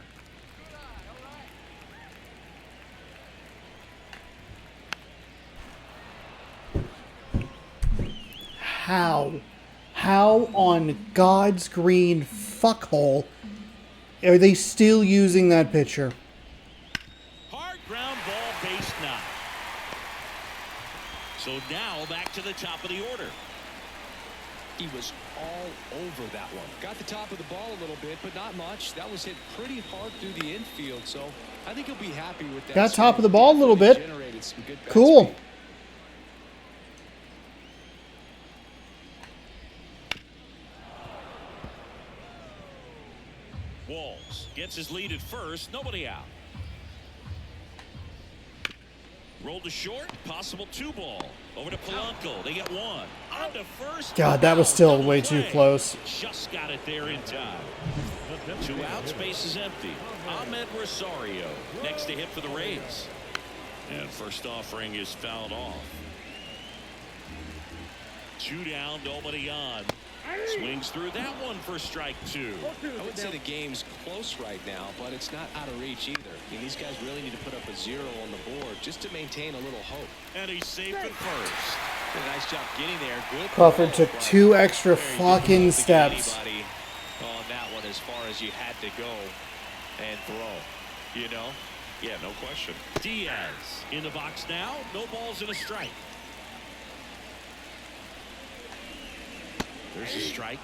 How on God's green fuckhole are they still using that pitcher? Hard ground ball, base knock. So now back to the top of the order. He was all over that one. Got the top of the ball a little bit, but not much. That was hit pretty hard through the infield, so I think he'll be happy with that. Got top swing. of the ball a little bit. Generated some good bat Cool. speed. Walls gets his lead at first. Nobody out. Rolled to short. Possible 2-ball. Over to Polanco. They get 1. On to first. God, that was still Double way too play. close. Just got it there in time. 2 out. Space is empty. Ahmed Rosario next to hit for the Rays. And first offering is fouled off. 2 down. Nobody on. Swings through that one for strike 2. I would say the game's close right now, but it's not out of reach either. I mean, these guys really need to put up a 0 on the board just to maintain a little hope. And he's safe at first. Did a nice job getting there. Good. Crawford ball, took but 2 extra very fucking difficult to get steps. anybody on that one as far as you had to go and throw. You know? Yeah, no question. Diaz in the box now. No balls and a strike. There's a strike.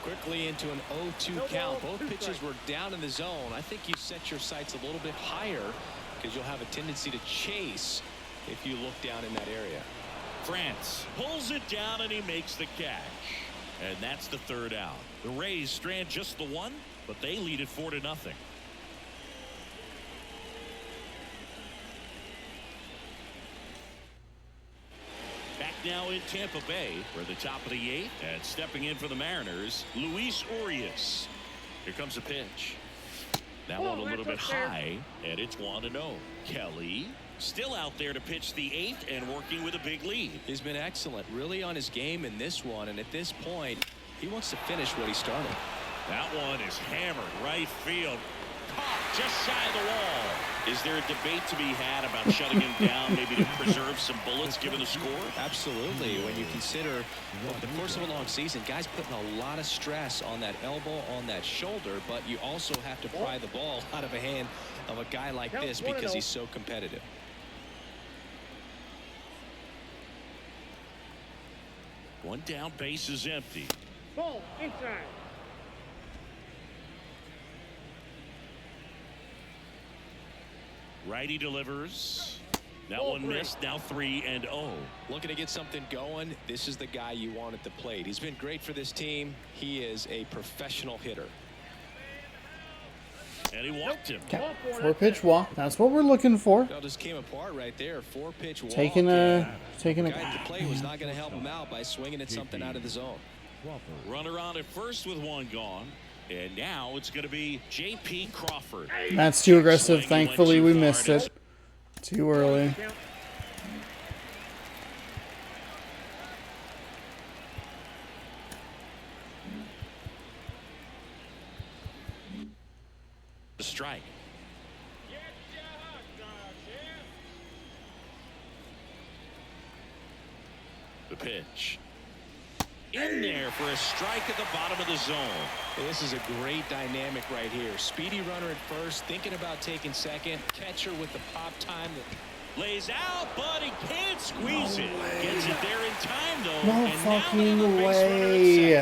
Quickly into an 0-2 count. Both pitches were down in the zone. I think you set your sights a little bit higher because you'll have a tendency to chase if you look down in that area. France pulls it down and he makes the catch. And that's the 3rd out. The Rays strand just the 1, but they lead it 4-0. Back now in Tampa Bay for the top of the 8th, and stepping in for the Mariners, Luis Urias. Here comes a pitch. That one a little bit high, and it's 1-0. Kelly still out there to pitch the 8th and working with a big lead. He's been excellent, really on his game in this one, and at this point he wants to finish what he started. That one is hammered right field. Caught just shy of the wall. Is there a debate to be had about shutting him down, maybe to preserve some bullets given the score? Absolutely. When you consider over the course of a long season, guys putting a lot of stress on that elbow, on that shoulder, but you also have to pry the ball out of a hand of a guy like this because he's so competitive. One down, base is empty. Ball inside. Righty delivers. That one missed. Now 3-0. Looking to get something going. This is the guy you want at the plate. He's been great for this team. He is a professional hitter. And he walked him. 4-pitch walk. That's what we're looking for. That just came apart right there. 4-pitch walk. Taking a guy at the plate was not going to help him out by swinging at something out of the zone. Runner on at first with one gone. And now it's going to be J.P. Crawford. That's too aggressive. Thankfully, we missed it. Too early. The strike. The pitch. In there for a strike at the bottom of the zone. This is a great dynamic right here. Speedy runner at first, thinking about taking second. Catcher with the pop time. Lays out, but he can't squeeze it. Gets it there in time, though. No and fucking now way.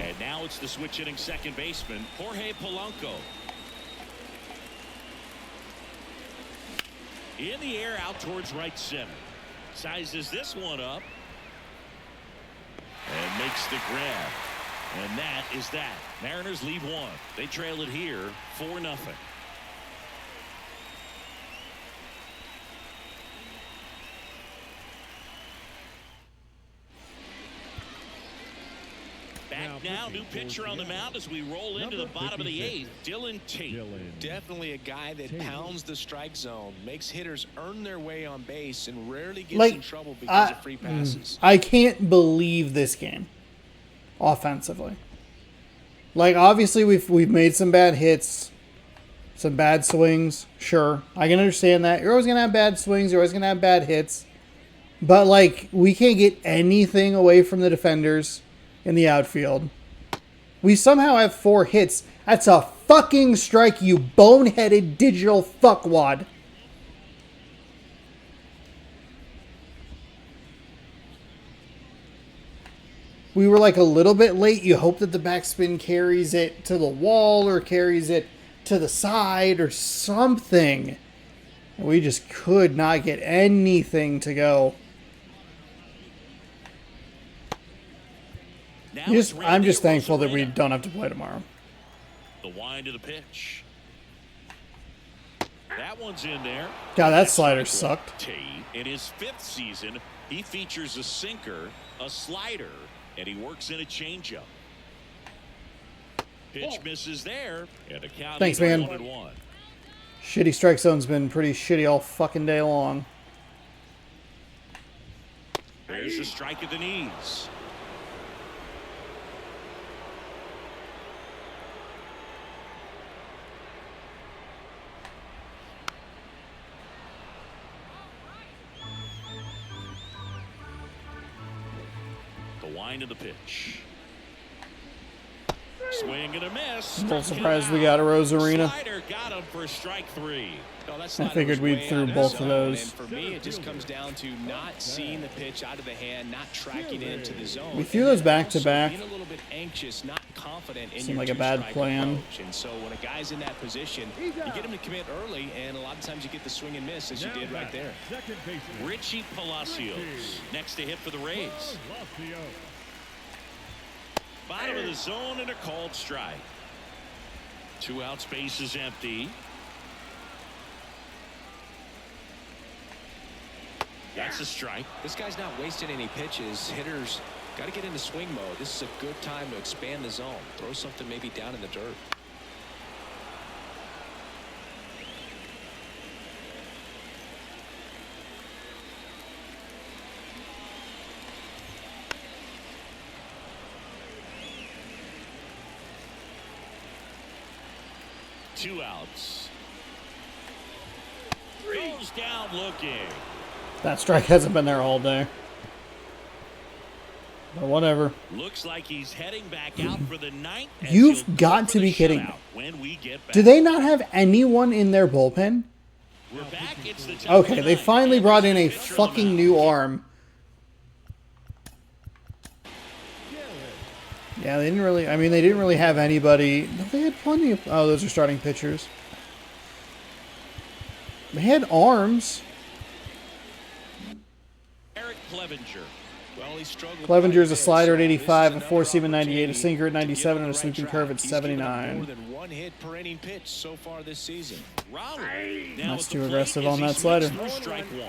And now it's the switch hitting second baseman, Jorge Polanco. In the air out towards right center. Sizes this one up. And makes the grab. And that is that. Mariners lead one. They trail it here 4-0. Back now, new pitcher on the mound as we roll into the bottom of the 8th. Dylan Tate. Definitely a guy that pounds the strike zone, makes hitters earn their way on base, and rarely gets in trouble because of free passes. I can't believe this game offensively. Like, obviously, we've made some bad hits, some bad swings. Sure, I can understand that. You're always going to have bad swings. You're always going to have bad hits. But, like, we can't get anything away from the defenders in the outfield. We somehow have 4 hits. That's a fucking strike, you boneheaded digital fuckwad. We were like a little bit late. You hope that the backspin carries it to the wall or carries it to the side or something. And we just could not get anything to go. I'm just thankful that we don't have to play tomorrow. The wind of the pitch. That one's in there. God, that slider sucked. Tate, in his 5th season, he features a sinker, a slider, and he works in a changeup. Pitch misses there, and a count. Thanks, man. 1-1. Shitty strike zone's been pretty shitty all fucking day long. There's a strike at the knees. Wind of the pitch. Swing and a miss. I'm surprised we got a Rosarina. Slider got him for strike 3. I figured we'd through both of those. And for me, it just comes down to not seeing the pitch out of the hand, not tracking it into the zone. We threw those back to back. Being a little bit anxious, not confident in Seemed your like a bad plan. approach. And so when a guy's in that position, you get him to commit early, and a lot of times you get the swing and miss as you did right there. Richie Palacios next to hit for the Rays. Bottom of the zone and a called strike. 2 outs, base is empty. That's a strike. This guy's not wasting any pitches. Hitters got to get into swing mode. This is a good time to expand the zone. Throw something maybe down in the dirt. 2 outs. Goes down looking. That strike hasn't been there all day. But whatever. Looks like he's heading back out for the ninth. You've got to be kidding me. When we get back. Do they not have anyone in their bullpen? We're back. It's the top Okay, of the they ninth. finally brought in a Pitcher on the fucking mound. new arm. Yeah, they didn't really, I mean, they didn't really have anybody. No, they had plenty of, oh, those are starting pitchers. They had arms. Eric Clevenger. Well, he struggled Clevenger's quite a slider at so 85, this a is four-seam at another 98, a opportunity sinker at to get 97, on and a the sweeping right curve track. at He's given up 79. more than 1 hit per inning pitch so far this season. Rowley. Now That's at the too plate aggressive as on he that swings slider. through strike 1.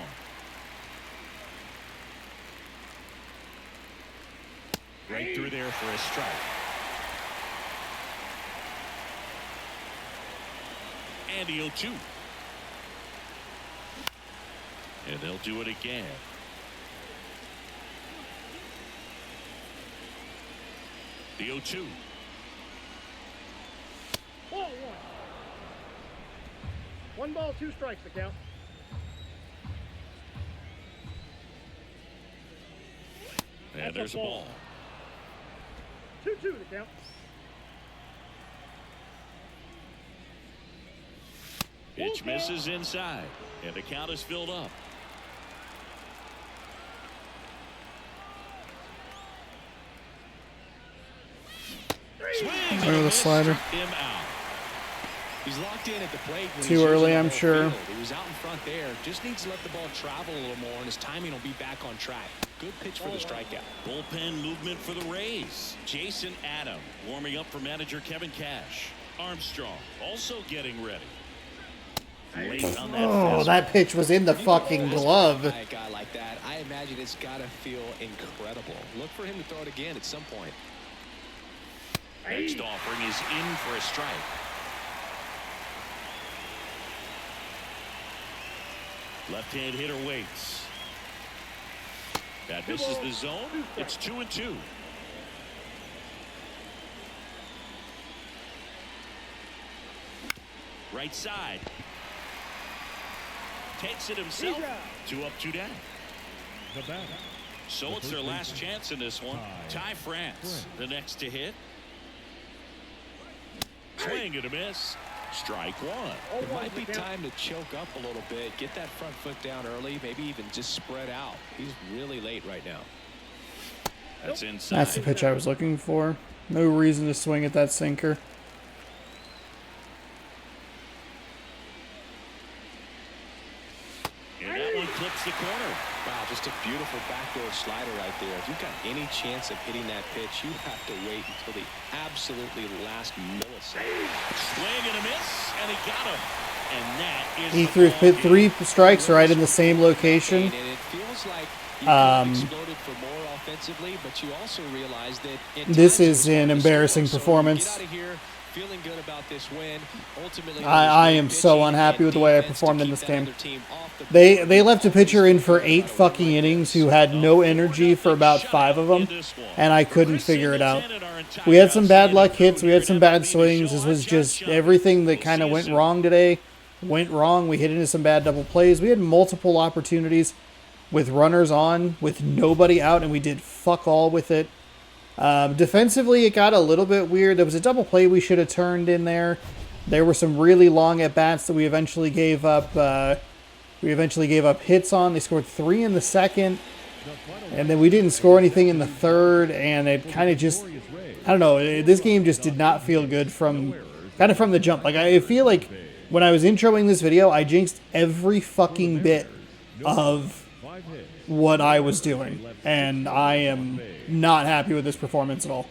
Right through there for a strike. And the 0-2. And they'll do it again. The 0-2. Ball 1. 1 ball, 2 strikes to count. And there's a ball. 2-2 to count. Pitch misses inside. And the count is filled up. Swing Over the slider. struck him out. He's locked in at the plate. When Too he's early, using the I'm whole sure. field. He was out in front there. Just needs to let the ball travel a little more, and his timing will be back on track. Good pitch for the strikeout. Bullpen movement for the Rays. Jason Adam warming up for manager Kevin Cash. Armstrong also getting ready. Late on that Oh, fastball. that pitch was in the fucking glove. By a guy like that, I imagine it's got to feel incredible. Look for him to throw it again at some point. Next offering is in for a strike. Left-hand hitter waits. That misses the zone. It's 2-2. Right side. Takes it himself. 2 up, 2 down. The batter. So it's their last chance in this one. Ty France, the next to hit. Swing and a miss. Strike 1. It might be time to choke up a little bit, get that front foot down early, maybe even just spread out. He's really late right now. That's inside. That's the pitch I was looking for. No reason to swing at that sinker. And that one clips the corner. Wow, just a beautiful backdoor slider right there. If you've got any chance of hitting that pitch, you have to wait until the absolutely last millisecond. Swing and a miss, and he got him. And that is He the threw ball game. 3 strikes right in the same location. And it feels like you could have exploded for more offensively, but you also realize that at This times is it was an hard to embarrassing score. So performance. Get out of here feeling good about this win. Ultimately, I am so unhappy with the way I performed in this game. They left a pitcher in for 8 fucking innings who had no energy for about 5 of them, and I couldn't figure it out. We had some bad luck hits, we had some bad swings. This was just everything that kind of went wrong today. Went wrong. We hit into some bad double plays. We had multiple opportunities with runners on, with nobody out, and we did fuck all with it. Defensively, it got a little bit weird. There was a double play we should have turned in there. There were some really long at-bats that we eventually gave up. Hits on. They scored 3 in the second, and then we didn't score anything in the third, and it kind of just, I don't know, this game just did not feel good from the jump. Like, I feel like when I was introing this video, I jinxed every fucking bit of what I was doing, and I am not happy with this performance at all.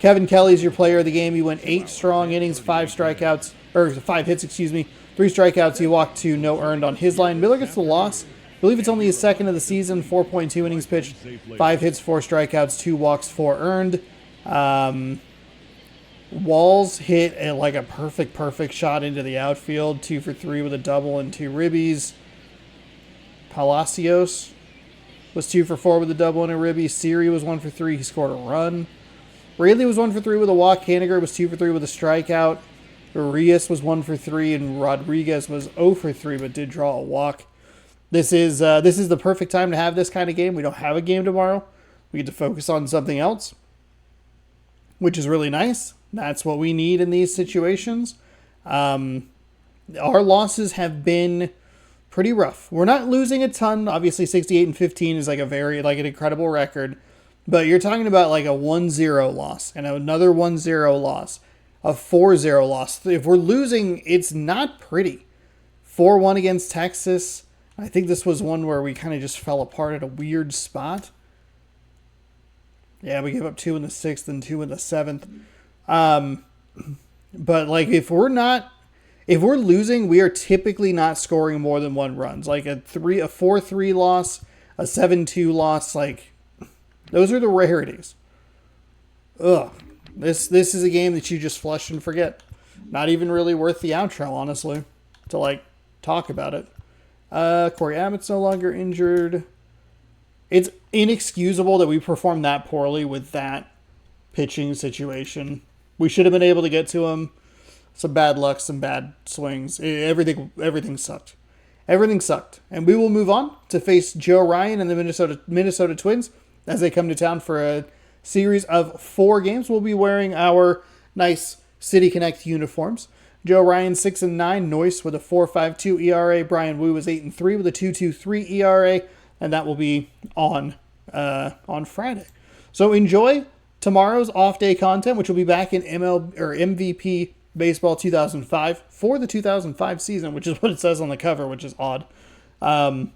Kevin Kelly's your player of the game. He went 8 strong innings, 5 strikeouts, or 5 hits, 3 strikeouts. He walked 2, no earned on his line. Miller gets the loss. I believe it's only his second of the season, 4.2 innings pitched, 5 hits, 4 strikeouts, 2 walks, 4 earned. Walls hit like a perfect shot into the outfield, 2 for 3 with a double and 2 ribbies. Palacios was 2 for 4 with a double and a ribby. Siri was 1 for 3. He scored a run. Rayleigh was 1 for 3 with a walk. Haniger was 2 for 3 with a strikeout. Urias was 1 for 3, and Rodriguez was 0 for 3, but did draw a walk. This is the perfect time to have this kind of game. We don't have a game tomorrow. We get to focus on something else, which is really nice. That's what we need in these situations. Our losses have been pretty rough. We're not losing a ton. Obviously, 68-15 is like an incredible record. But you're talking about like a 1-0 loss and another 1-0 loss, a 4-0 loss. If we're losing, it's not pretty. 4-1 against Texas. I think this was one where we kind of just fell apart at a weird spot. Yeah, we gave up 2 in the 6th and 2 in the 7th. But like if we're losing, we are typically not scoring more than 1 runs. Like a 4-3 loss, a 7-2 loss, like those are the rarities. Ugh. This is a game that you just flush and forget. Not even really worth the outro, honestly, to like talk about it. Corey Abbott's no longer injured. It's inexcusable that we performed that poorly with that pitching situation. We should have been able to get to him. Some bad luck, some bad swings. Everything sucked. Everything sucked. And we will move on to face Joe Ryan and the Minnesota Twins as they come to town for a series of 4 games. We'll be wearing our nice City Connect uniforms. Joe Ryan 6-9, Noyce with a 4.52 ERA. Brian Wu is 8-3 with a 2.23 ERA, and that will be on Friday. So enjoy tomorrow's off-day content, which will be back in MVP Baseball 2005 for the 2005 season, which is what it says on the cover, which is odd. But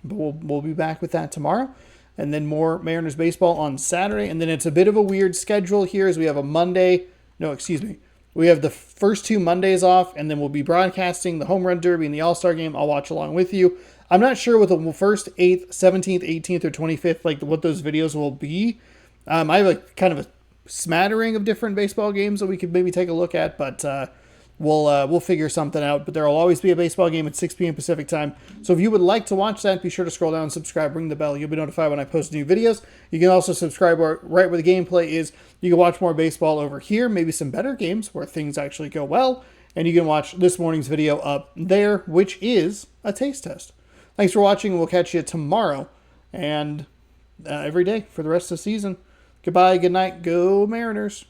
we'll be back with that tomorrow. And then more Mariners baseball on Saturday. And then it's a bit of a weird schedule here as we have we have the first 2 Mondays off, and then we'll be broadcasting the Home Run Derby and the All-Star Game. I'll watch along with you. I'm not sure what the first, 8th, 17th, 18th, or 25th, like what those videos will be. I have a kind of a smattering of different baseball games that we could maybe take a look at, but we'll figure something out. But there will always be a baseball game at 6 p.m. Pacific time. So if you would like to watch that, be sure to scroll down and subscribe, ring the bell. You'll be notified when I post new videos. You can also subscribe right where the gameplay is. You can watch more baseball over here, maybe some better games where things actually go well. And you can watch this morning's video up there, which is a taste test. Thanks for watching. We'll catch you tomorrow and every day for the rest of the season. Goodbye, good night, go Mariners.